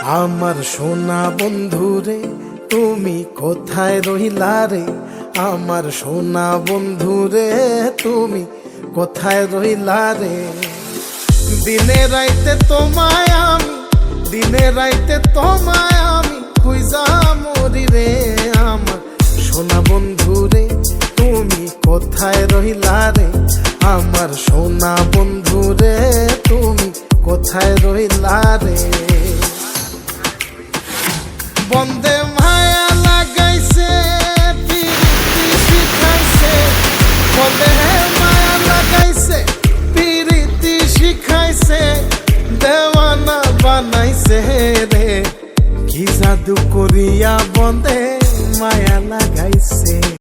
আমার সোনা বন্ধু রে তুমি কোথায় রইলা রে? আমার সোনা বন্ধু রে তুমি কোথায় রইলা রে? দিনে রাইতে তোমায় আমি, দিনে রাইতে তোমায় আমি খুঁজা মরি রে। আমার সোনা বন্ধু রে তুমি কোথায় রইলা রে? আমার সোনা বন্ধু রে তুমি কোথায় রইলা রে? বন্দে মায়া লাগাইছে পিরিতি শিখাইছে, বন্দে মায়া লাগাইছে পিরিতি শিখাইছে, দেওয়ানা বানাইছে রে। কি জাদু করিয়া বন্দে মায়া লাগাইছে।